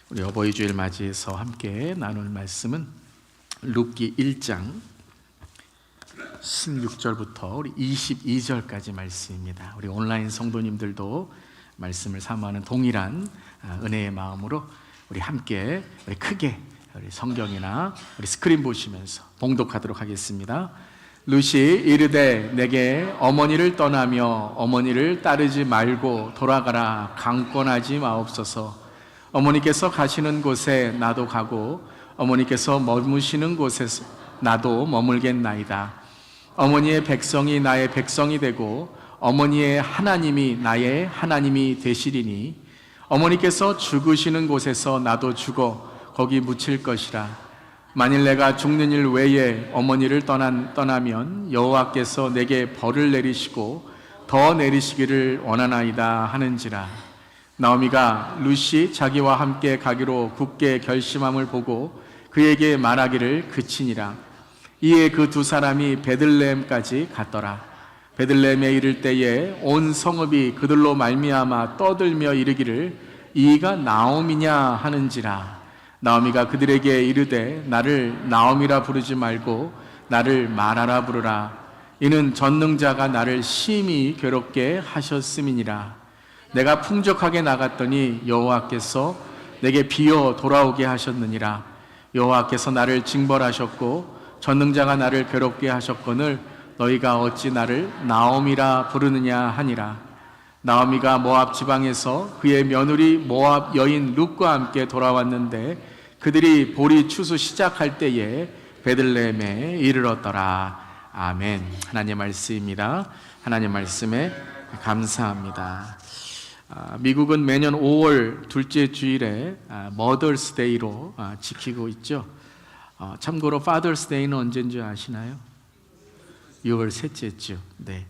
우리 어버이 주일 맞이해서 함께 나눌 말씀은 룻기 1장 16절부터 우리 22절까지 말씀입니다. 우리 온라인 성도님들도 말씀을 사모하는 동일한 은혜의 마음으로 우리 함께 크게 우리 성경이나 우리 스크린 보시면서 봉독하도록 하겠습니다. 룻이 이르되 내게 어머니를 떠나며 어머니를 따르지 말고 돌아가라. 강권하지 마옵소서. 어머니께서 가시는 곳에 나도 가고 어머니께서 머무시는 곳에서 나도 머물겠나이다. 어머니의 백성이 나의 백성이 되고 어머니의 하나님이 나의 하나님이 되시리니 어머니께서 죽으시는 곳에서 나도 죽어 거기 묻힐 것이라. 만일 내가 죽는 일 외에 어머니를 떠나면 여호와께서 내게 벌을 내리시고 더 내리시기를 원하나이다 하는지라. 나오미가 룻이 자기와 함께 가기로 굳게 결심함을 보고 그에게 말하기를 그치니라. 이에 그 두 사람이 베들레헴까지 갔더라. 베들레헴에 이를 때에 온 성읍이 그들로 말미암아 떠들며 이르기를 이가 나오미냐 하는지라. 나오미가 그들에게 이르되 나를 나오미라 부르지 말고 나를 마라라 부르라. 이는 전능자가 나를 심히 괴롭게 하셨음이니라. 내가 풍족하게 나갔더니 여호와께서 내게 비어 돌아오게 하셨느니라. 여호와께서 나를 징벌하셨고 전능자가 나를 괴롭게 하셨거늘 너희가 어찌 나를 나오미라 부르느냐 하니라. 나오미가 모압 지방에서 그의 며느리 모압 여인 룻과 함께 돌아왔는데 그들이 보리 추수 시작할 때에 베들레헴에 이르렀더라. 아멘. 하나님의 말씀입니다. 하나님의 말씀에 감사합니다. 미국은 매년 5월 둘째 주일에 머더스 데이로 지키고 있죠. 참고로 파더스 데이는 언제인 줄 아시나요? 6월 셋째 주. 네,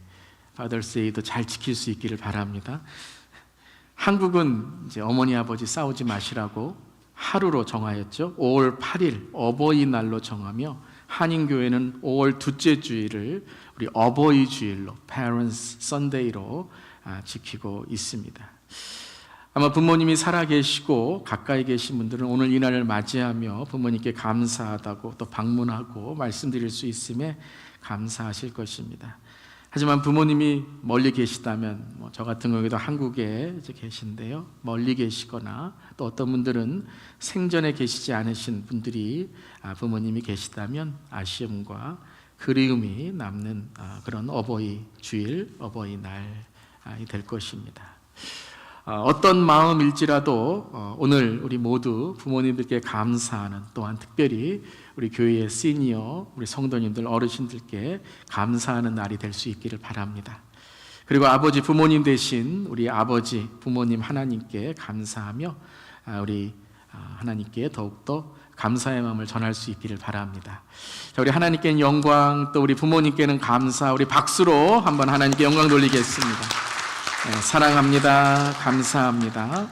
파더스 데이도 잘 지킬 수 있기를 바랍니다. 한국은 이제 어머니 아버지 싸우지 마시라고 하루로 정하였죠. 5월 8일 어버이날로 정하며 한인교회는 5월 둘째 주일을 우리 어버이 주일로 Parents Sunday로 지키고 있습니다. 아마 부모님이 살아계시고 가까이 계신 분들은 오늘 이 날을 맞이하며 부모님께 감사하다고 또 방문하고 말씀드릴 수 있음에 감사하실 것입니다. 하지만 부모님이 멀리 계시다면 저 같은 경우에도 한국에 이제 계신데요, 멀리 계시거나 또 어떤 분들은 생전에 계시지 않으신 분들이 부모님이 계시다면 아쉬움과 그리움이 남는 그런 어버이 주일, 어버이 날이 될 것입니다. 어떤 마음일지라도 오늘 우리 모두 부모님들께 감사하는, 또한 특별히 우리 교회의 시니어, 우리 성도님들, 어르신들께 감사하는 날이 될 수 있기를 바랍니다. 그리고 아버지, 부모님 되신 우리 아버지, 부모님 하나님께 감사하며 우리 하나님께 더욱더 감사의 마음을 전할 수 있기를 바랍니다. 자, 우리 하나님께는 영광, 또 우리 부모님께는 감사, 우리 박수로 한번 하나님께 영광 돌리겠습니다. 네, 사랑합니다. 감사합니다.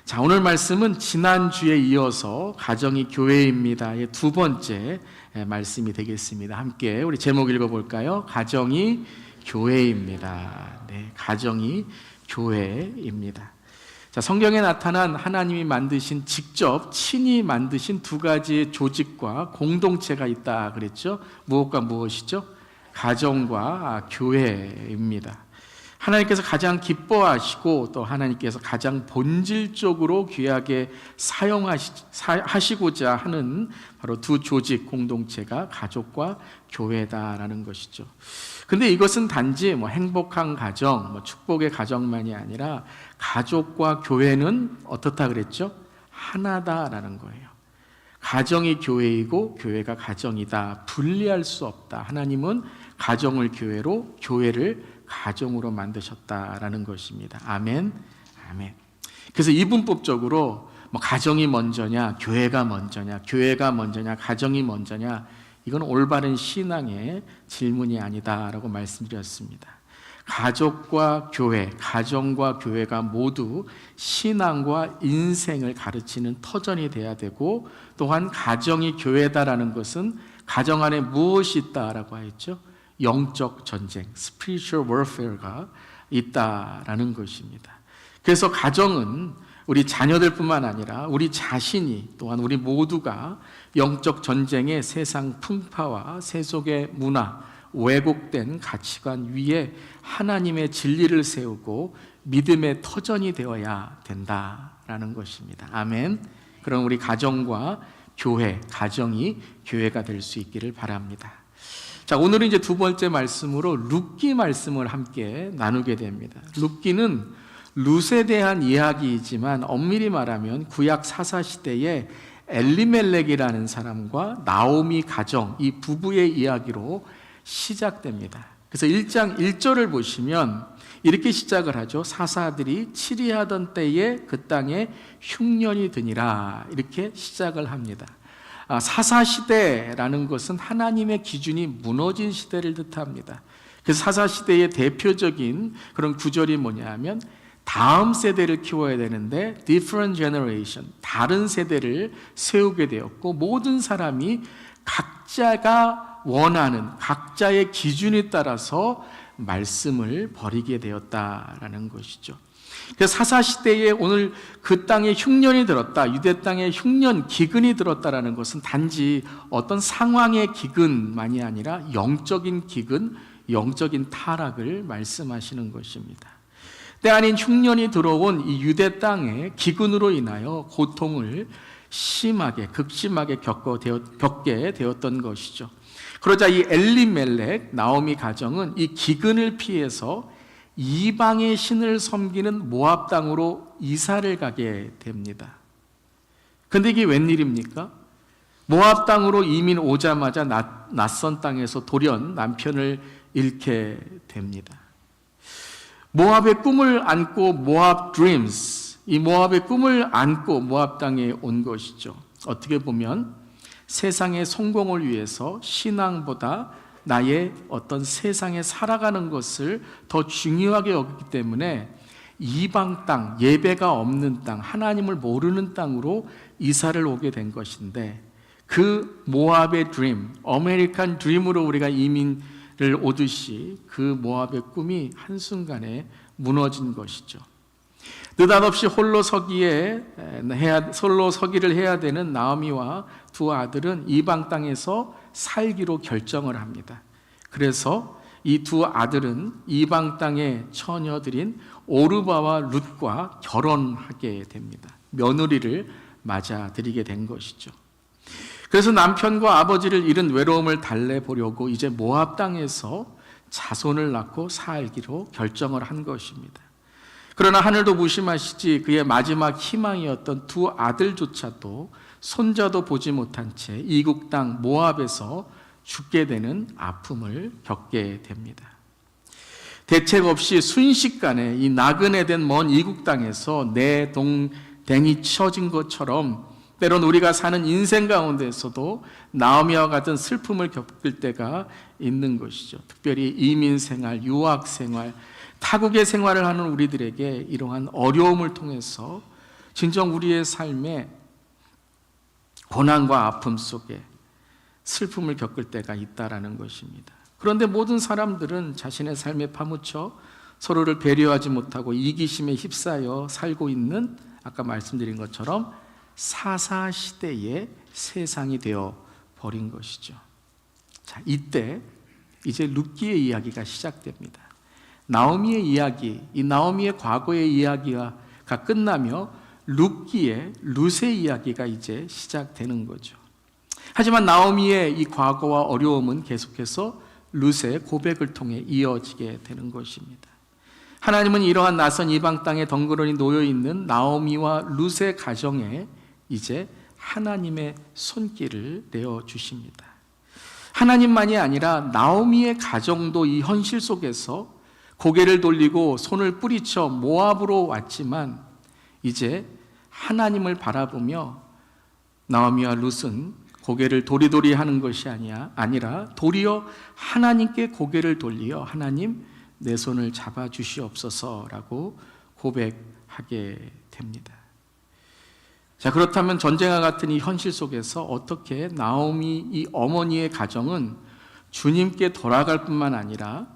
자, 오늘 말씀은 지난주에 이어서 가정이 교회입니다의 두 번째 말씀이 되겠습니다. 함께 우리 제목 읽어볼까요? 가정이 교회입니다. 네, 가정이 교회입니다. 자, 성경에 나타난 하나님이 만드신, 직접 친히 만드신 두 가지의 조직과 공동체가 있다 그랬죠. 무엇과 무엇이죠? 가정과 교회입니다. 하나님께서 가장 기뻐하시고 또 하나님께서 가장 본질적으로 귀하게 사용하시고자 하는 바로 두 조직 공동체가 가족과 교회다라는 것이죠. 근데 이것은 단지 행복한 가정, 축복의 가정만이 아니라 가족과 교회는 어떻다 그랬죠? 하나다라는 거예요. 가정이 교회이고 교회가 가정이다. 분리할 수 없다. 하나님은 가정을 교회로, 교회를 가정으로 만드셨다라는 것입니다. 아멘. 아멘. 그래서 이분법적으로 가정이 먼저냐, 교회가 먼저냐, 교회가 먼저냐, 가정이 먼저냐, 이건 올바른 신앙의 질문이 아니다라고 말씀드렸습니다. 가족과 교회, 가정과 교회가 모두 신앙과 인생을 가르치는 터전이 돼야 되고, 또한 가정이 교회다라는 것은 가정 안에 무엇이 있다라고 하였죠? 영적 전쟁, spiritual warfare가 있다라는 것입니다. 그래서 가정은 우리 자녀들뿐만 아니라 우리 자신이 또한 우리 모두가 영적 전쟁의 세상 풍파와 세속의 문화, 왜곡된 가치관 위에 하나님의 진리를 세우고 믿음의 터전이 되어야 된다라는 것입니다. 아멘. 그럼 우리 가정과 교회, 가정이 교회가 될 수 있기를 바랍니다. 자, 오늘은 이제 두 번째 말씀으로 룻기 말씀을 함께 나누게 됩니다. 룻기는 룻에 대한 이야기이지만 엄밀히 말하면 구약 사사시대에 엘리멜렉이라는 사람과 나오미 가정, 이 부부의 이야기로 시작됩니다. 그래서 1장 1절을 보시면 이렇게 시작을 하죠. 사사들이 치리하던 때에 그 땅에 흉년이 드니라, 이렇게 시작을 합니다. 사사시대라는 것은 하나님의 기준이 무너진 시대를 뜻합니다. 그래서 사사시대의 대표적인 그런 구절이 뭐냐 하면 다음 세대를 키워야 되는데 different generation, 다른 세대를 세우게 되었고 모든 사람이 각자가 원하는 각자의 기준에 따라서 말씀을 버리게 되었다라는 것이죠. 그래서 사사시대에 오늘 그 땅에 흉년이 들었다, 유대 땅에 흉년, 기근이 들었다라는 것은 단지 어떤 상황의 기근만이 아니라 영적인 기근, 영적인 타락을 말씀하시는 것입니다. 때 아닌 흉년이 들어온 이 유대 땅의 기근으로 인하여 고통을 심하게, 극심하게 겪게 되었던 것이죠. 그러자 이 엘리멜렉, 나오미 가정은 이 기근을 피해서 이방의 신을 섬기는 모압 땅으로 이사를 가게 됩니다. 근데 이게 웬일입니까? 모압 땅으로 이민 오자마자 낯선 땅에서 돌연 남편을 잃게 됩니다. 모압의 꿈을 안고 모압 드림스, 이 모압의 꿈을 안고 모압 땅에 온 것이죠. 어떻게 보면 세상의 성공을 위해서 신앙보다 나의 어떤 세상에 살아가는 것을 더 중요하게 여기기 때문에 이방 땅, 예배가 없는 땅, 하나님을 모르는 땅으로 이사를 오게 된 것인데 그 모압의 드림, 아메리칸 드림으로 우리가 이민을 오듯이 그 모압의 꿈이 한순간에 무너진 것이죠. 느닷없이 홀로 서기를 해야 되는 나오미와 두 아들은 이방 땅에서 살기로 결정을 합니다. 그래서 이 두 아들은 이방 땅의 처녀들인 오르바와 룻과 결혼하게 됩니다. 며느리를 맞아들이게 된 것이죠. 그래서 남편과 아버지를 잃은 외로움을 달래보려고 이제 모압 땅에서 자손을 낳고 살기로 결정을 한 것입니다. 그러나 하늘도 무심하시지 그의 마지막 희망이었던 두 아들조차도 손자도 보지 못한 채 이국 땅 모압에서 죽게 되는 아픔을 겪게 됩니다. 대책 없이 순식간에 이 나그네 된 먼 이국 땅에서 내 동댕이 쳐진 것처럼 때론 우리가 사는 인생 가운데서도 나오미와 같은 슬픔을 겪을 때가 있는 것이죠. 특별히 이민 생활, 유학 생활, 타국의 생활을 하는 우리들에게 이러한 어려움을 통해서 진정 우리의 삶에 고난과 아픔 속에 슬픔을 겪을 때가 있다라는 것입니다. 그런데 모든 사람들은 자신의 삶에 파묻혀 서로를 배려하지 못하고 이기심에 휩싸여 살고 있는 아까 말씀드린 것처럼 사사시대의 세상이 되어 버린 것이죠. 자, 이때 이제 룻기의 이야기가 시작됩니다. 나오미의 이야기, 이 나오미의 과거의 이야기가 끝나며 룻의 이야기가 이제 시작되는 거죠. 하지만 나오미의 이 과거와 어려움은 계속해서 룻의 고백을 통해 이어지게 되는 것입니다. 하나님은 이러한 낯선 이방 땅에 덩그러니 놓여있는 나오미와 룻의 가정에 이제 하나님의 손길을 내어주십니다. 하나님만이 아니라 나오미의 가정도 이 현실 속에서 고개를 돌리고 손을 뿌리쳐 모압으로 왔지만 이제 하나님을 바라보며 나오미와 룻은 고개를 도리도리 하는 것이 아니라 도리어 하나님께 고개를 돌리어 하나님 내 손을 잡아주시옵소서라고 고백하게 됩니다. 자, 그렇다면 전쟁과 같은 이 현실 속에서 어떻게 나오미 이 어머니의 가정은 주님께 돌아갈 뿐만 아니라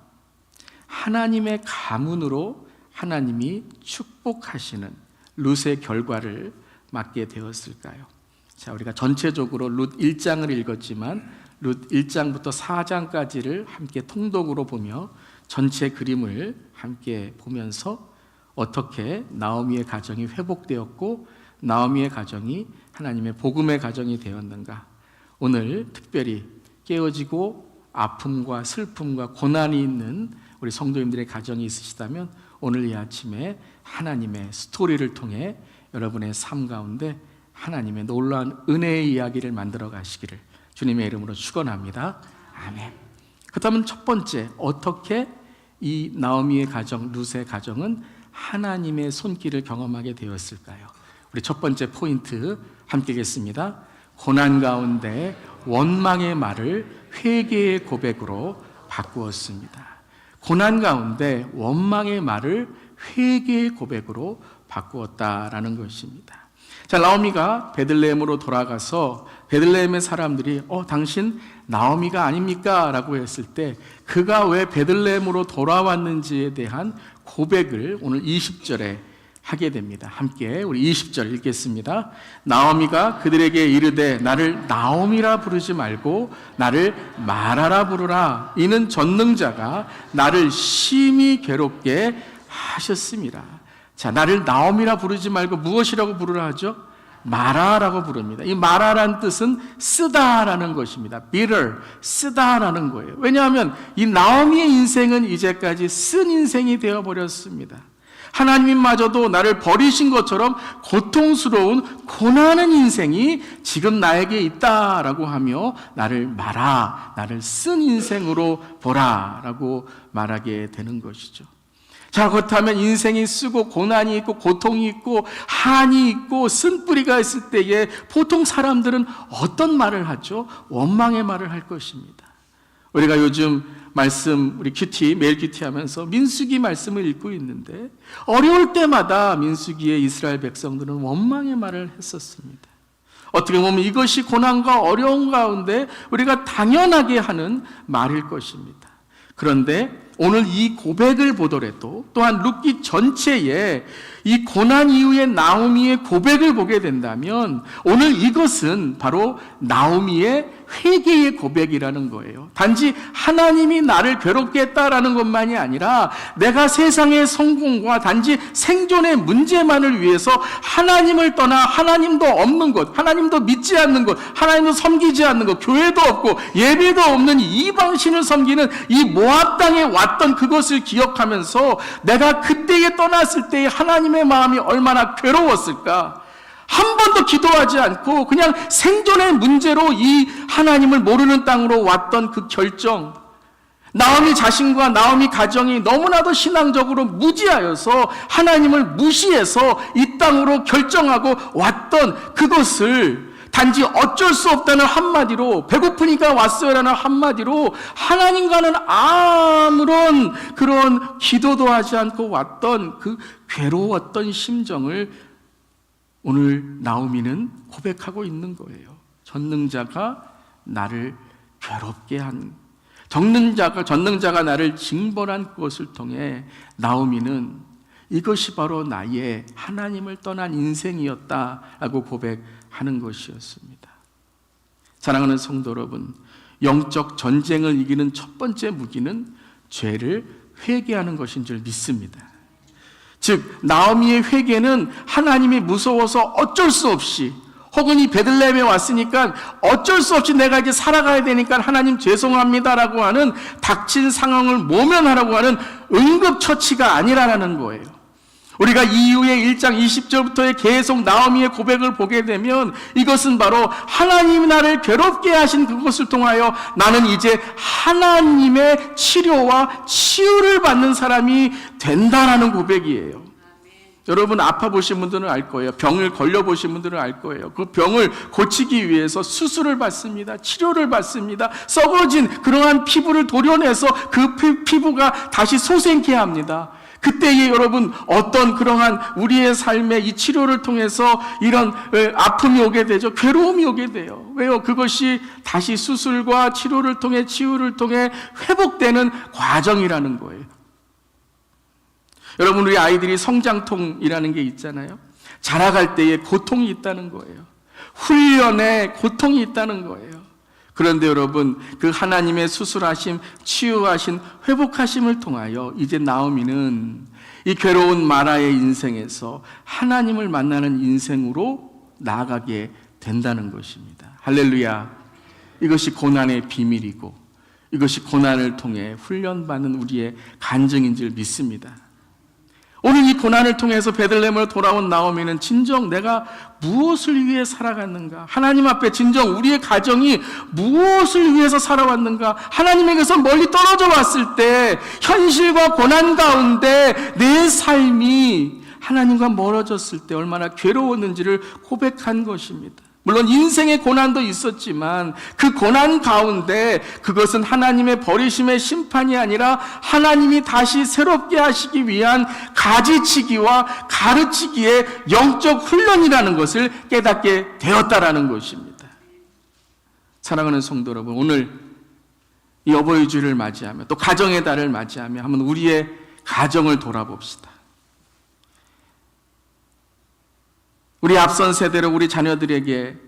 하나님의 가문으로 하나님이 축복하시는 룻의 결과를 맞게 되었을까요? 자, 우리가 전체적으로 룻 1장을 읽었지만 룻 1장부터 4장까지를 함께 통독으로 보며 전체 그림을 함께 보면서 어떻게 나오미의 가정이 회복되었고 나오미의 가정이 하나님의 복음의 가정이 되었는가, 오늘 특별히 깨어지고 아픔과 슬픔과 고난이 있는 우리 성도님들의 가정이 있으시다면 오늘 이 아침에 하나님의 스토리를 통해 여러분의 삶 가운데 하나님의 놀라운 은혜의 이야기를 만들어 가시기를 주님의 이름으로 축원합니다. 아멘. 그렇다면 첫 번째, 어떻게 이 나오미의 가정, 룻의 가정은 하나님의 손길을 경험하게 되었을까요? 우리 첫 번째 포인트 함께 읽겠습니다. 고난 가운데 원망의 말을 회개의 고백으로 바꾸었습니다. 고난 가운데 원망의 말을 회개의 고백으로 바꾸었다라는 것입니다. 자, 나오미가 베들레헴으로 돌아가서 베들레헴의 사람들이 당신 나오미가 아닙니까? 라고 했을 때 그가 왜 베들레헴으로 돌아왔는지에 대한 고백을 오늘 20절에 하게 됩니다. 함께 우리 20절 읽겠습니다. 나오미가 그들에게 이르되 나를 나오미라 부르지 말고 나를 마라라 부르라. 이는 전능자가 나를 심히 괴롭게 하셨습니다. 자, 나를 나오미라 부르지 말고 무엇이라고 부르라 하죠? 마라라고 부릅니다. 이 마라란 뜻은 쓰다라는 것입니다. bitter, 쓰다라는 거예요. 왜냐하면 이 나오미의 인생은 이제까지 쓴 인생이 되어버렸습니다. 하나님마저도 나를 버리신 것처럼 고통스러운 고난의 인생이 지금 나에게 있다라고 하며 나를 마라, 나를 쓴 인생으로 보라라고 말하게 되는 것이죠. 자, 그렇다면 인생이 쓰고 고난이 있고 고통이 있고 한이 있고 쓴뿌리가 있을 때에 보통 사람들은 어떤 말을 하죠? 원망의 말을 할 것입니다. 우리가 요즘 말씀, 우리 매일 큐티 하면서 민수기 말씀을 읽고 있는데 어려울 때마다 민수기의 이스라엘 백성들은 원망의 말을 했었습니다. 어떻게 보면 이것이 고난과 어려움 가운데 우리가 당연하게 하는 말일 것입니다. 그런데 오늘 이 고백을 보더라도 또한 룻기 전체에 이 고난 이후에 나오미의 고백을 보게 된다면 오늘 이것은 바로 나오미의 회개의 고백이라는 거예요. 단지 하나님이 나를 괴롭게 했다라는 것만이 아니라 내가 세상의 성공과 단지 생존의 문제만을 위해서 하나님을 떠나 하나님도 없는 것, 하나님도 믿지 않는 것, 하나님도 섬기지 않는 것, 교회도 없고 예배도 없는 이방신을 섬기는 이 모압 땅에 왔던 그것을 기억하면서 내가 그때에 떠났을 때의 하나님의 마음이 얼마나 괴로웠을까? 한 번도 기도하지 않고 그냥 생존의 문제로 이 하나님을 모르는 땅으로 왔던 그 결정, 나오미 자신과 나오미 가정이 너무나도 신앙적으로 무지하여서 하나님을 무시해서 이 땅으로 결정하고 왔던 그것을 단지 어쩔 수 없다는 한마디로, 배고프니까 왔어요라는 한마디로 하나님과는 아무런 그런 기도도 하지 않고 왔던 그 괴로웠던 심정을 오늘 나오미는 고백하고 있는 거예요. 전능자가 나를 괴롭게 한, 전능자가 나를 징벌한 것을 통해 나오미는 이것이 바로 나의 하나님을 떠난 인생이었다라고 고백하는 것이었습니다. 사랑하는 성도 여러분, 영적 전쟁을 이기는 첫 번째 무기는 죄를 회개하는 것인 줄 믿습니다. 즉 나오미의 회개는 하나님이 무서워서 어쩔 수 없이, 혹은 이 베들레헴에 왔으니까 어쩔 수 없이 내가 이제 살아가야 되니까 하나님 죄송합니다라고 하는 닥친 상황을 모면하라고 하는 응급처치가 아니라는 거예요. 우리가 이후에 1장 20절부터의 계속 나오미의 고백을 보게 되면 이것은 바로 하나님이 나를 괴롭게 하신 그것을 통하여 나는 이제 하나님의 치료와 치유를 받는 사람이 된다라는 고백이에요. 여러분 아파 보신 분들은 알 거예요. 병을 걸려 보신 분들은 알 거예요. 그 병을 고치기 위해서 수술을 받습니다. 치료를 받습니다. 썩어진 그러한 피부를 도려내서 그 피부가 다시 솟생케 합니다. 그때에 여러분 어떤 그러한 우리의 삶의 이 치료를 통해서 이런 아픔이 오게 되죠. 괴로움이 오게 돼요. 왜요? 그것이 다시 수술과 치료를 통해 치유를 통해 회복되는 과정이라는 거예요. 여러분 우리 아이들이 성장통이라는 게 있잖아요. 자라갈 때에 고통이 있다는 거예요. 훈련에 고통이 있다는 거예요. 그런데 여러분, 그 하나님의 수술하심, 치유하심, 회복하심을 통하여 이제 나오미는 이 괴로운 마라의 인생에서 하나님을 만나는 인생으로 나아가게 된다는 것입니다. 할렐루야. 이것이 고난의 비밀이고 이것이 고난을 통해 훈련받는 우리의 간증인 줄 믿습니다. 오늘 이 고난을 통해서 베들레헴으로 돌아온 나오미는 진정 내가 무엇을 위해 살아갔는가? 하나님 앞에 진정 우리의 가정이 무엇을 위해서 살아왔는가? 하나님에게서 멀리 떨어져 왔을 때 현실과 고난 가운데 내 삶이 하나님과 멀어졌을 때 얼마나 괴로웠는지를 고백한 것입니다. 물론 인생의 고난도 있었지만 그 고난 가운데 그것은 하나님의 버리심의 심판이 아니라 하나님이 다시 새롭게 하시기 위한 가지치기와 가르치기의 영적 훈련이라는 것을 깨닫게 되었다라는 것입니다. 사랑하는 성도 여러분, 오늘 이 어버이 주일을 맞이하며 또 가정의 달을 맞이하며 한번 우리의 가정을 돌아봅시다. 우리 앞선 세대로 우리 자녀들에게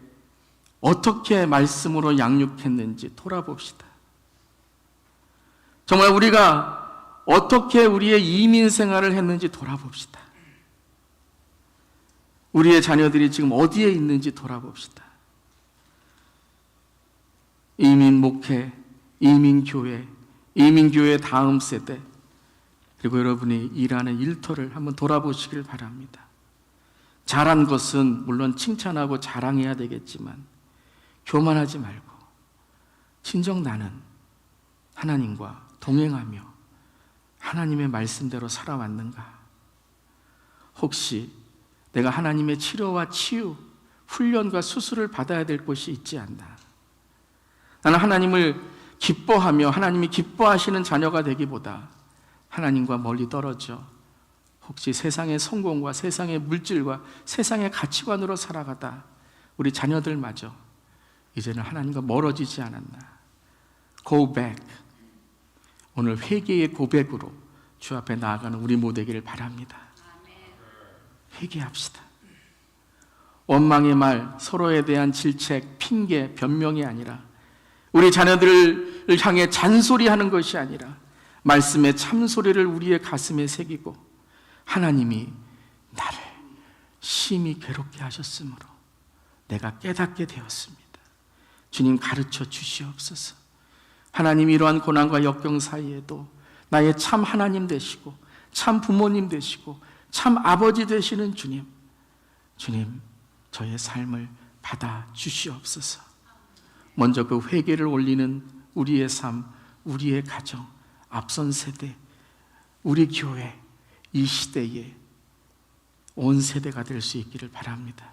어떻게 말씀으로 양육했는지 돌아봅시다. 정말 우리가 어떻게 우리의 이민 생활을 했는지 돌아봅시다. 우리의 자녀들이 지금 어디에 있는지 돌아봅시다. 이민 목회, 이민 교회, 이민 교회 다음 세대, 그리고 여러분이 일하는 일터를 한번 돌아보시길 바랍니다. 잘한 것은 물론 칭찬하고 자랑해야 되겠지만 교만하지 말고 진정 나는 하나님과 동행하며 하나님의 말씀대로 살아왔는가? 혹시 내가 하나님의 치료와 치유, 훈련과 수술을 받아야 될 곳이 있지 않나? 나는 하나님을 기뻐하며 하나님이 기뻐하시는 자녀가 되기보다 하나님과 멀리 떨어져 혹시 세상의 성공과 세상의 물질과 세상의 가치관으로 살아가다 우리 자녀들마저 이제는 하나님과 멀어지지 않았나. Go back. 오늘 회개의 고백으로 주 앞에 나아가는 우리 모두 되기를 바랍니다. 회개합시다. 원망의 말, 서로에 대한 질책, 핑계, 변명이 아니라 우리 자녀들을 향해 잔소리하는 것이 아니라 말씀의 참소리를 우리의 가슴에 새기고 하나님이 나를 심히 괴롭게 하셨으므로 내가 깨닫게 되었습니다. 주님 가르쳐 주시옵소서. 하나님 이러한 고난과 역경 사이에도 나의 참 하나님 되시고 참 부모님 되시고 참 아버지 되시는 주님, 주님 저의 삶을 받아 주시옵소서. 먼저 그 회개를 올리는 우리의 삶, 우리의 가정, 앞선 세대, 우리 교회, 이 시대에 온 세대가 될 수 있기를 바랍니다.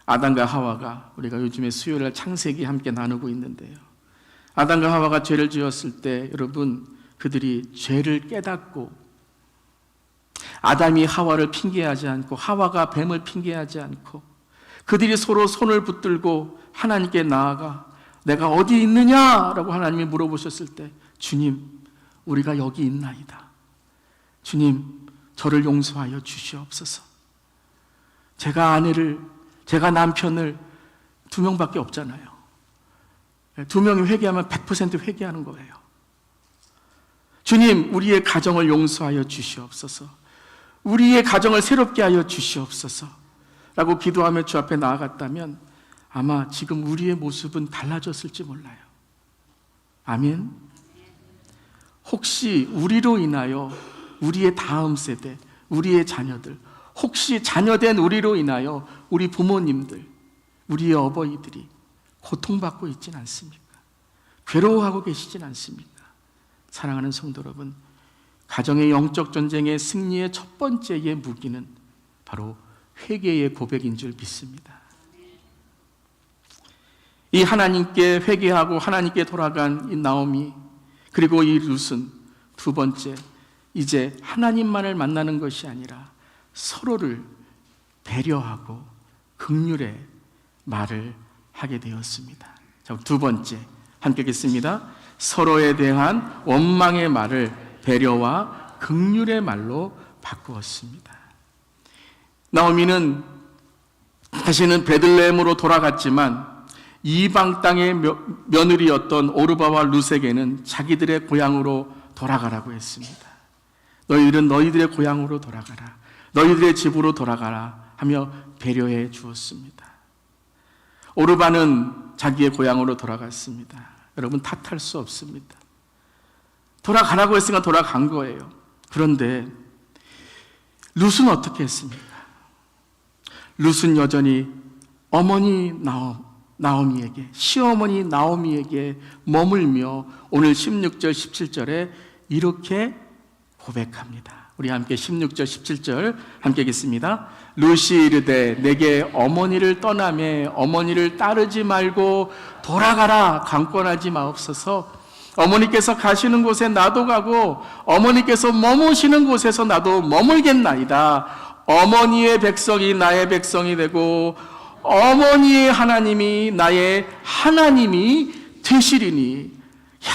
아담과 하와가, 우리가 요즘에 수요일날 창세기 함께 나누고 있는데요, 아담과 하와가 죄를 지었을 때 여러분 그들이 죄를 깨닫고 아담이 하와를 핑계하지 않고 하와가 뱀을 핑계하지 않고 그들이 서로 손을 붙들고 하나님께 나아가 내가 어디 있느냐라고 하나님이 물어보셨을 때 주님 우리가 여기 있나이다. 주님 저를 용서하여 주시옵소서. 제가 남편을 2명밖에 없잖아요. 2명이 회개하면 100% 회개하는 거예요. 주님 우리의 가정을 용서하여 주시옵소서. 우리의 가정을 새롭게 하여 주시옵소서 라고 기도하며 주 앞에 나아갔다면 아마 지금 우리의 모습은 달라졌을지 몰라요. 아멘. 혹시 우리로 인하여 우리의 다음 세대, 우리의 자녀들, 혹시 자녀된 우리로 인하여 우리 부모님들, 우리의 어버이들이 고통받고 있진 않습니까? 괴로워하고 계시진 않습니까? 사랑하는 성도 여러분, 가정의 영적 전쟁의 승리의 첫 번째의 무기는 바로 회개의 고백인 줄 믿습니다. 이 하나님께 회개하고 하나님께 돌아간 이 나오미, 그리고 이 룻은 두 번째, 이제 하나님만을 만나는 것이 아니라 서로를 배려하고 긍휼의 말을 하게 되었습니다. 자, 두 번째 함께 읽겠습니다. 서로에 대한 원망의 말을 배려와 긍휼의 말로 바꾸었습니다. 나오미는 다시는 베들레헴으로 돌아갔지만 이방 땅의 며느리였던 오르바와 룻에게는 자기들의 고향으로 돌아가라고 했습니다. 너희들은 너희들의 고향으로 돌아가라, 너희들의 집으로 돌아가라 하며 배려해 주었습니다. 오르바는 자기의 고향으로 돌아갔습니다. 여러분, 탓할 수 없습니다. 돌아가라고 했으니까 돌아간 거예요. 그런데 룻은 어떻게 했습니까? 룻은 여전히 어머니 나오미에게, 시어머니 나오미에게 머물며 오늘 16절 17절에 이렇게 고백합니다. 우리 함께 16절 17절 함께 읽겠습니다. 룻이 이르되 내게 어머니를 떠나매 어머니를 따르지 말고 돌아가라 강권하지 마옵소서. 어머니께서 가시는 곳에 나도 가고 어머니께서 머무시는 곳에서 나도 머물겠나이다. 어머니의 백성이 나의 백성이 되고 어머니의 하나님이 나의 하나님이 되시리니. 이야,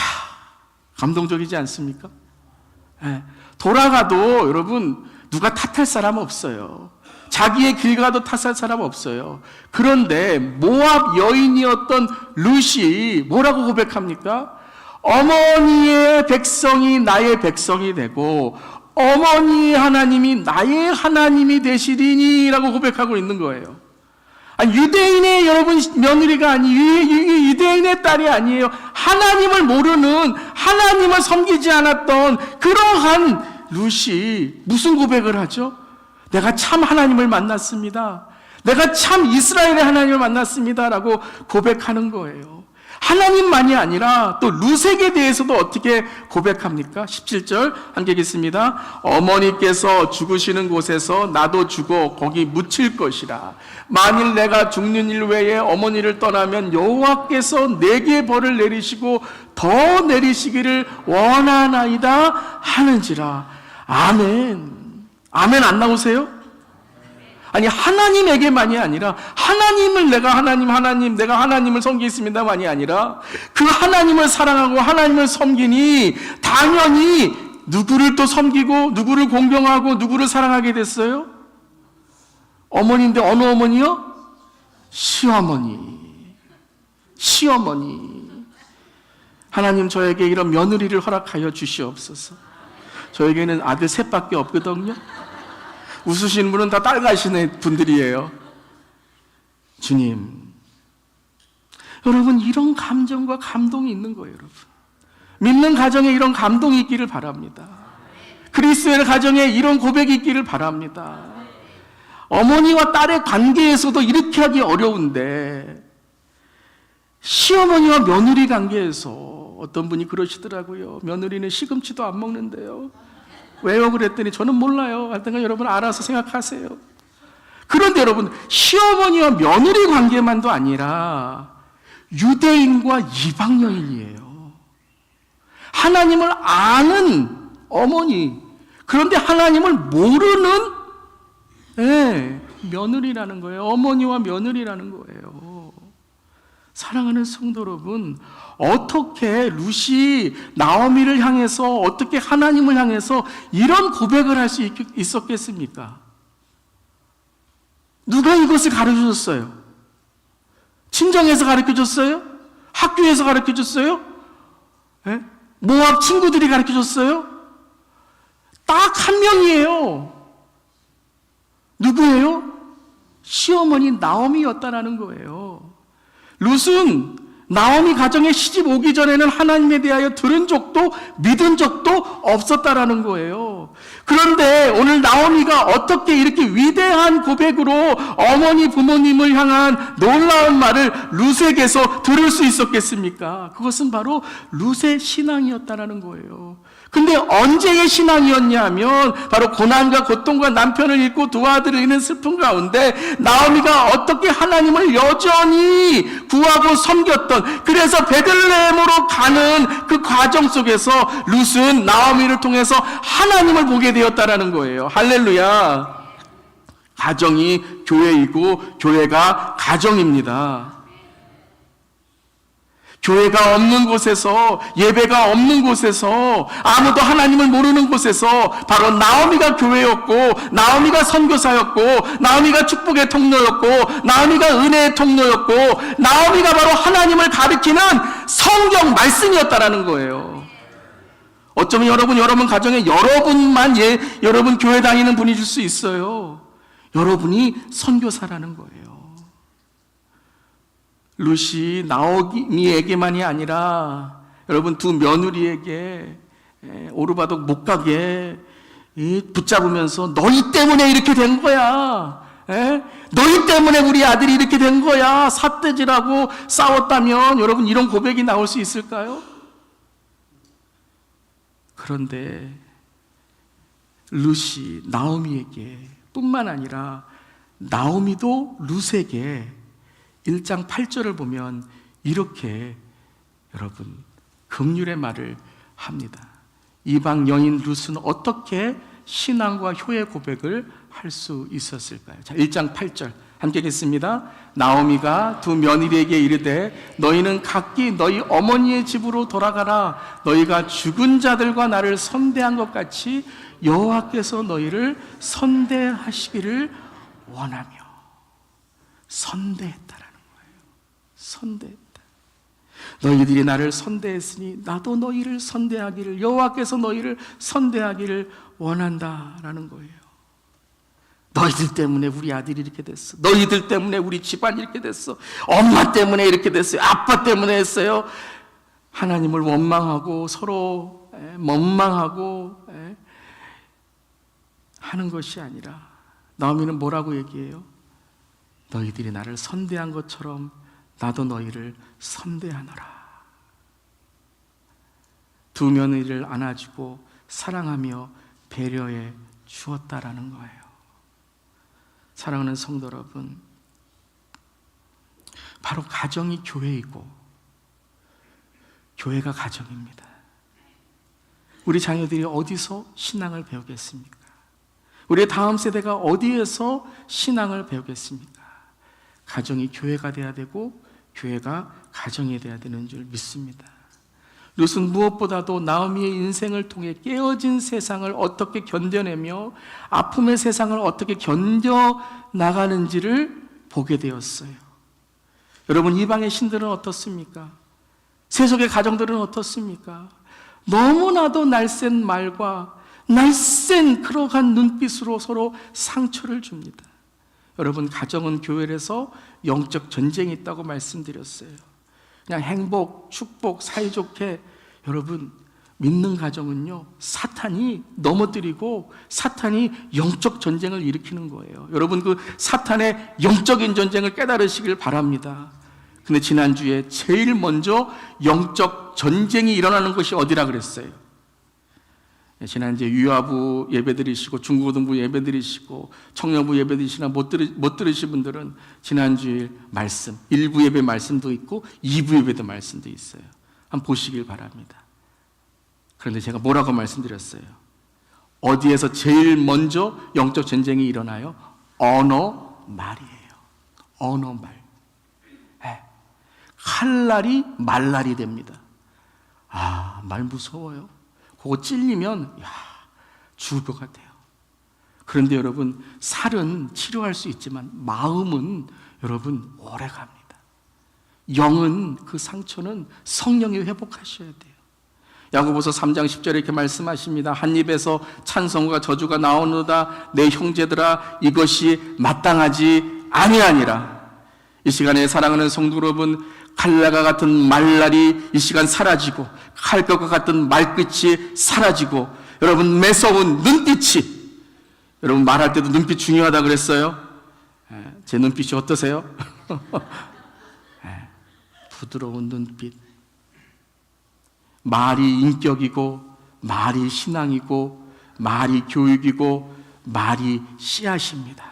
감동적이지 않습니까? 네. 돌아가도 여러분 누가 탓할 사람 없어요. 자기의 길 가도 탓할 사람 없어요. 그런데 모압 여인이었던 룻이 뭐라고 고백합니까? 어머니의 백성이 나의 백성이 되고 어머니의 하나님이 나의 하나님이 되시리니 라고 고백하고 있는 거예요. 아니, 유대인의 여러분 며느리가 아니에요. 유대인의 딸이 아니에요. 하나님을 모르는, 하나님을 섬기지 않았던 그러한 룻이 무슨 고백을 하죠? 내가 참 하나님을 만났습니다. 내가 참 이스라엘의 하나님을 만났습니다 라고 고백하는 거예요. 하나님만이 아니라 또 룻에게 대해서도 어떻게 고백합니까? 17절 함께 읽겠습니다. 어머니께서 죽으시는 곳에서 나도 죽어 거기 묻힐 것이라. 만일 내가 죽는 일 외에 어머니를 떠나면 여호와께서 내게 벌을 내리시고 더 내리시기를 원하나이다 하는지라. 아멘. 아멘 안 나오세요? 아니, 하나님에게만이 아니라 하나님을 내가 내가 하나님을 섬기겠습니다만이 아니라 그 하나님을 사랑하고 하나님을 섬기니 당연히 누구를 또 섬기고 누구를 공경하고 누구를 사랑하게 됐어요? 어머니인데 어느 어머니요? 시어머니. 하나님 저에게 이런 며느리를 허락하여 주시옵소서. 저에게는 아들 셋밖에 없거든요. 웃으시는 분은 다 딸 가시는 분들이에요. 주님, 여러분 이런 감정과 감동이 있는 거예요. 여러분 믿는 가정에 이런 감동이 있기를 바랍니다. 그리스도의 가정에 이런 고백이 있기를 바랍니다. 어머니와 딸의 관계에서도 이렇게 하기 어려운데 시어머니와 며느리 관계에서 어떤 분이 그러시더라고요. 며느리는 시금치도 안 먹는데요. 왜요? 그랬더니 저는 몰라요. 하여튼 여러분 알아서 생각하세요. 그런데 여러분 시어머니와 며느리 관계만도 아니라 유대인과 이방 여인이에요. 하나님을 아는 어머니, 그런데 하나님을 모르는 며느리라는 거예요. 어머니와 며느리라는 거예요. 사랑하는 성도 여러분, 어떻게 룻이 나오미를 향해서, 어떻게 하나님을 향해서 이런 고백을 할 수 있었겠습니까? 누가 이것을 가르쳐줬어요? 친정에서 가르쳐줬어요? 학교에서 가르쳐줬어요? 모압 친구들이 가르쳐줬어요? 딱 한 명이에요. 누구예요? 시어머니 나오미였다라는 거예요. 룻은 나오미 가정에 시집 오기 전에는 하나님에 대하여 들은 적도 믿은 적도 없었다라는 거예요. 그런데 오늘 나오미가 어떻게 이렇게 위대한 고백으로 어머니 부모님을 향한 놀라운 말을 룻에게서 들을 수 있었겠습니까? 그것은 바로 룻의 신앙이었다라는 거예요. 근데 언제의 신앙이었냐 하면 바로 고난과 고통과 남편을 잃고 두 아들을 잃는 슬픔 가운데 나오미가 어떻게 하나님을 여전히 구하고 섬겼던, 그래서 베들레헴으로 가는 그 과정 속에서 룻은 나오미를 통해서 하나님을 보게 되었다라는 거예요. 할렐루야. 가정이 교회이고 교회가 가정입니다. 교회가 없는 곳에서, 예배가 없는 곳에서, 아무도 하나님을 모르는 곳에서 바로 나오미가 교회였고, 나오미가 선교사였고, 나오미가 축복의 통로였고, 나오미가 은혜의 통로였고, 나오미가 바로 하나님을 가리키는 성경 말씀이었다라는 거예요. 어쩌면 여러분 가정에 여러분 교회 다니는 분이실 수 있어요. 여러분이 선교사라는 거예요. 룻이 나오미에게만이 아니라 여러분 두 며느리에게 오르바독 못 가게 붙잡으면서 너희 때문에 이렇게 된 거야. 너희 때문에 우리 아들이 이렇게 된 거야. 삿대질하고 싸웠다면 여러분 이런 고백이 나올 수 있을까요? 그런데 룻이 나오미에게 뿐만 아니라 나오미도 룻에게 1장 8절을 보면 이렇게 여러분 긍휼의 말을 합니다. 이방 여인 룻은 어떻게 신앙과 효의 고백을 할 수 있었을까요? 자, 1장 8절 함께 읽겠습니다. 나오미가 두 며느리에게 이르되 너희는 각기 너희 어머니의 집으로 돌아가라. 너희가 죽은 자들과 나를 선대한 것 같이 여호와께서 너희를 선대하시기를 원하며. 선대했다라는 거예요. 선대했다. 너희들이 나를 선대했으니 나도 너희를 선대하기를, 여호와께서 너희를 선대하기를 원한다라는 거예요. 너희들 때문에 우리 아들이 이렇게 됐어. 너희들 때문에 우리 집안이 이렇게 됐어. 엄마 때문에 이렇게 됐어요. 아빠 때문에 했어요. 하나님을 원망하고 서로 원망하고 하는 것이 아니라 나오미는 뭐라고 얘기해요? 너희들이 나를 선대한 것처럼 나도 너희를 선대하노라. 두 며느리를 안아주고 사랑하며 배려해 주었다라는 거예요. 사랑하는 성도 여러분, 바로 가정이 교회이고 교회가 가정입니다. 우리 자녀들이 어디서 신앙을 배우겠습니까? 우리의 다음 세대가 어디에서 신앙을 배우겠습니까? 가정이 교회가 돼야 되고 교회가 가정이 돼야 되는 줄 믿습니다. 룻은 무엇보다도 나오미의 인생을 통해 깨어진 세상을 어떻게 견뎌내며 아픔의 세상을 어떻게 견뎌나가는지를 보게 되었어요. 여러분, 이방의 신들은 어떻습니까? 세속의 가정들은 어떻습니까? 너무나도 날쌘 말과 날쌘 그러한 눈빛으로 서로 상처를 줍니다. 여러분, 가정은 교회에서 영적 전쟁이 있다고 말씀드렸어요. 그냥 행복, 축복, 사이좋게 여러분 믿는 가정은요 사탄이 넘어뜨리고 사탄이 영적 전쟁을 일으키는 거예요. 여러분 그 사탄의 영적인 전쟁을 깨달으시길 바랍니다. 근데 지난주에 제일 먼저 영적 전쟁이 일어나는 것이 어디라 그랬어요? 지난주에 유아부 예배드리시고 중고등부 예배드리시고 청년부 예배드리시나 못 들으신 분들은 지난주에 말씀 1부 예배 말씀도 있고 2부 예배도 말씀도 있어요. 한번 보시길 바랍니다. 그런데 제가 뭐라고 말씀드렸어요? 어디에서 제일 먼저 영적 전쟁이 일어나요? 언어 말이에요. 언어 말. 칼날이 말날이 됩니다. 말 무서워요. 그거 찔리면 죽을 것 같아요. 그런데 여러분, 살은 치료할 수 있지만 마음은 여러분 오래 갑니다. 영은, 그 상처는 성령이 회복하셔야 돼요. 야고보서 3장 10절에 이렇게 말씀하십니다. 한 입에서 찬송과 저주가 나오노다. 내 형제들아, 이것이 마땅하지 아니하니라. 이 시간에 사랑하는 성도 여러분, 칼날과 같은 말날이 이 시간 사라지고 칼것과 같은 말끝이 사라지고 여러분 매서운 눈빛이, 여러분 말할 때도 눈빛 중요하다 그랬어요. 제 눈빛이 어떠세요? 부드러운 눈빛. 말이 인격이고 말이 신앙이고 말이 교육이고 말이 씨앗입니다.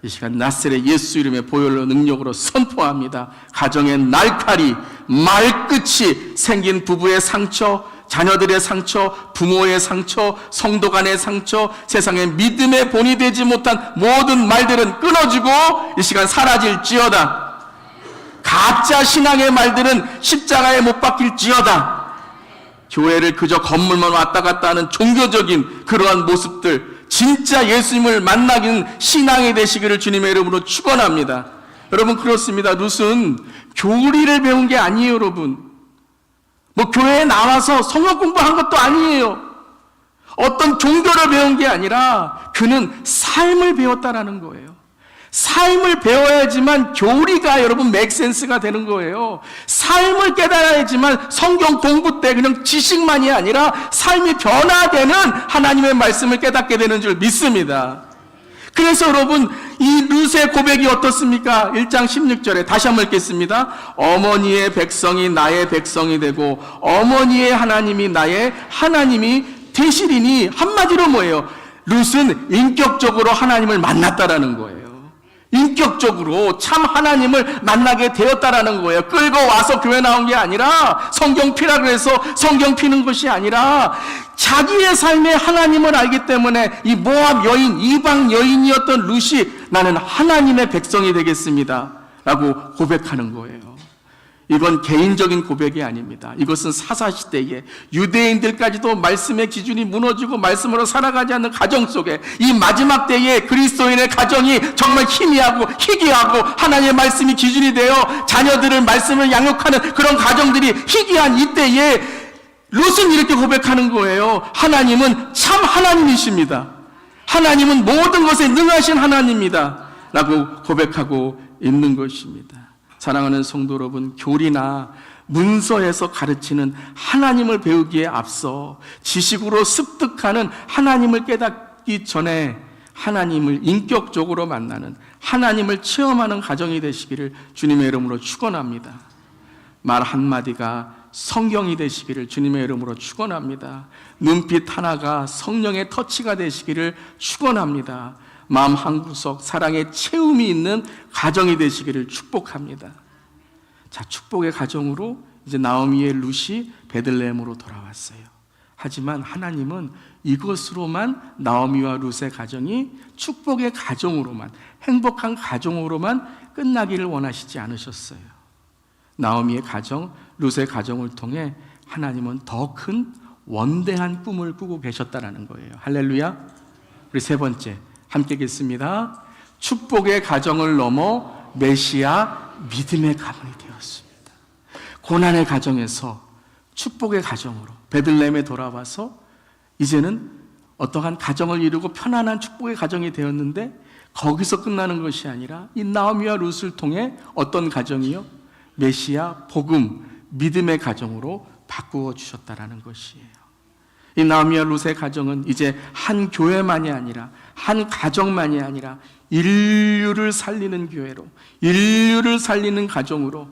이 시간 나세렛 예수 이름의 보혈로 능력으로 선포합니다. 가정의 날칼이, 말끝이 생긴 부부의 상처, 자녀들의 상처, 부모의 상처, 성도 간의 상처, 세상의 믿음의 본이 되지 못한 모든 말들은 끊어지고 이 시간 사라질지어다. 가짜 신앙의 말들은 십자가에 못 박힐지어다. 교회를 그저 건물만 왔다 갔다 하는 종교적인 그러한 모습들, 진짜 예수님을 만나기는 신앙이 되시기를 주님의 이름으로 축원합니다. 여러분, 그렇습니다. 룻은 교리를 배운 게 아니에요, 여러분. 뭐 교회에 나와서 성경 공부한 것도 아니에요. 어떤 종교를 배운 게 아니라 그는 삶을 배웠다라는 거예요. 삶을 배워야지만 교리가 여러분 맥센스가 되는 거예요. 삶을 깨달아야지만 성경 공부 때 그냥 지식만이 아니라 삶이 변화되는 하나님의 말씀을 깨닫게 되는 줄 믿습니다. 그래서 여러분, 이 룻의 고백이 어떻습니까? 1장 16절에 다시 한번 읽겠습니다. 어머니의 백성이 나의 백성이 되고 어머니의 하나님이 나의 하나님이 되시리니, 한마디로 뭐예요? 룻은 인격적으로 하나님을 만났다라는 거예요. 인격적으로 참 하나님을 만나게 되었다라는 거예요. 끌고 와서 교회 나온 게 아니라, 성경 피라고 해서 성경 피는 것이 아니라 자기의 삶에 하나님을 알기 때문에 이 모압 여인, 이방 여인이었던 룻이 나는 하나님의 백성이 되겠습니다 라고 고백하는 거예요. 이건 개인적인 고백이 아닙니다. 이것은 사사시대에 유대인들까지도 말씀의 기준이 무너지고 말씀으로 살아가지 않는 가정 속에, 이 마지막 때에 그리스도인의 가정이 정말 희미하고 희귀하고 하나님의 말씀이 기준이 되어 자녀들을 말씀을 양육하는 그런 가정들이 희귀한 이때에 룻은 이렇게 고백하는 거예요. 하나님은 참 하나님이십니다. 하나님은 모든 것에 능하신 하나님입니다 라고 고백하고 있는 것입니다. 사랑하는 성도 여러분, 교리나 문서에서 가르치는 하나님을 배우기에 앞서 지식으로 습득하는 하나님을 깨닫기 전에 하나님을 인격적으로 만나는, 하나님을 체험하는 가정이 되시기를 주님의 이름으로 축원합니다. 말 한마디가 성경이 되시기를 주님의 이름으로 축원합니다. 눈빛 하나가 성령의 터치가 되시기를 축원합니다. 마음 한구석 사랑의 채움이 있는 가정이 되시기를 축복합니다. 자, 축복의 가정으로 이제 나오미의 룻이 베들레헴으로 돌아왔어요. 하지만 하나님은 이것으로만 나오미와 룻의 가정이 축복의 가정으로만, 행복한 가정으로만 끝나기를 원하시지 않으셨어요. 나오미의 가정, 룻의 가정을 통해 하나님은 더 큰 원대한 꿈을 꾸고 계셨다라는 거예요. 할렐루야. 우리 세 번째 함께 읽겠습니다. 축복의 가정을 넘어 메시아 믿음의 가문이 되었습니다. 고난의 가정에서 축복의 가정으로 베들레헴에 돌아와서 이제는 어떠한 가정을 이루고 편안한 축복의 가정이 되었는데, 거기서 끝나는 것이 아니라 이 나오미와 룻을 통해 어떤 가정이요? 메시아 복음 믿음의 가정으로 바꾸어 주셨다라는 것이에요. 이 나오미와 룻의 가정은 이제 한 교회만이 아니라, 한 가정만이 아니라 인류를 살리는 교회로, 인류를 살리는 가정으로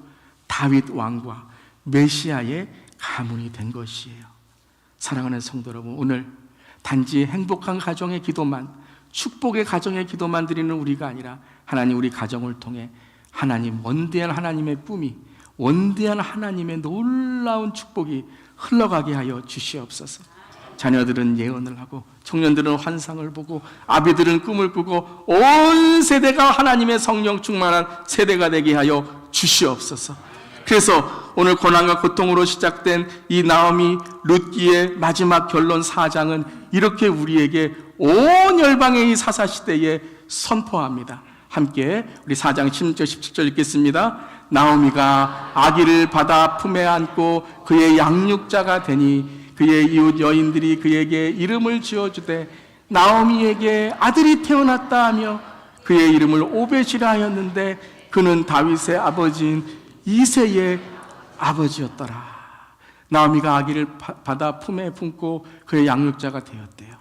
다윗 왕과 메시아의 가문이 된 것이에요. 사랑하는 성도 여러분, 오늘 단지 행복한 가정의 기도만, 축복의 가정의 기도만 드리는 우리가 아니라 하나님 우리 가정을 통해 하나님, 원대한 하나님의 꿈이, 원대한 하나님의 놀라운 축복이 흘러가게 하여 주시옵소서. 자녀들은 예언을 하고, 청년들은 환상을 보고, 아비들은 꿈을 꾸고, 온 세대가 하나님의 성령 충만한 세대가 되게 하여 주시옵소서. 그래서 오늘 고난과 고통으로 시작된 이 나오미 룻기의 마지막 결론 4장은 이렇게 우리에게 온 열방의 이 사사시대에 선포합니다. 함께 우리 4장 16절 17절 읽겠습니다. 나오미가 아기를 받아 품에 안고 그의 양육자가 되니 그의 이웃 여인들이 그에게 이름을 지어주되 나오미에게 아들이 태어났다 하며 그의 이름을 오벳이라 하였는데 그는 다윗의 아버지인 이새의 아버지였더라. 나오미가 아기를 받아 품에 품고 그의 양육자가 되었대요.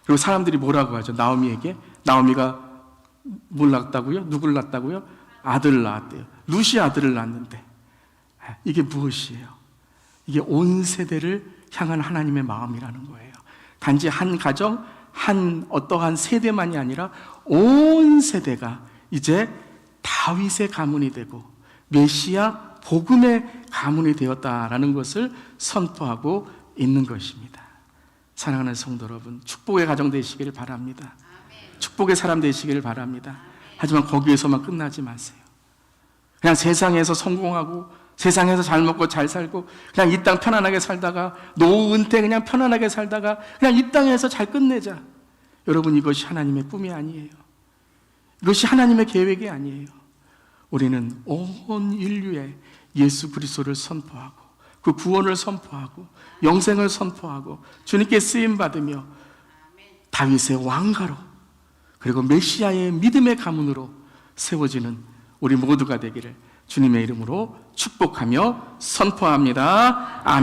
그리고 사람들이 뭐라고 하죠? 나오미에게, 나오미가 뭘 낳았다고요? 누굴 낳았다고요? 아들을 낳았대요. 룻이 아들을 낳았는데 이게 무엇이에요? 이게 온 세대를 향한 하나님의 마음이라는 거예요. 단지 한 가정, 한 어떠한 세대만이 아니라 온 세대가 이제 다윗의 가문이 되고 메시아 복음의 가문이 되었다라는 것을 선포하고 있는 것입니다. 사랑하는 성도 여러분, 축복의 가정 되시기를 바랍니다. 축복의 사람 되시기를 바랍니다. 하지만 거기에서만 끝나지 마세요. 그냥 세상에서 성공하고 세상에서 잘 먹고 잘 살고 그냥 이 땅 편안하게 살다가 노후 은퇴 그냥 편안하게 살다가 그냥 이 땅에서 잘 끝내자. 여러분, 이것이 하나님의 꿈이 아니에요. 이것이 하나님의 계획이 아니에요. 우리는 온 인류에 예수 그리스도를 선포하고 그 구원을 선포하고 영생을 선포하고 주님께 쓰임 받으며 다윗의 왕가로 그리고 메시아의 믿음의 가문으로 세워지는 우리 모두가 되기를 주님의 이름으로 축복하며 선포합니다. 아멘.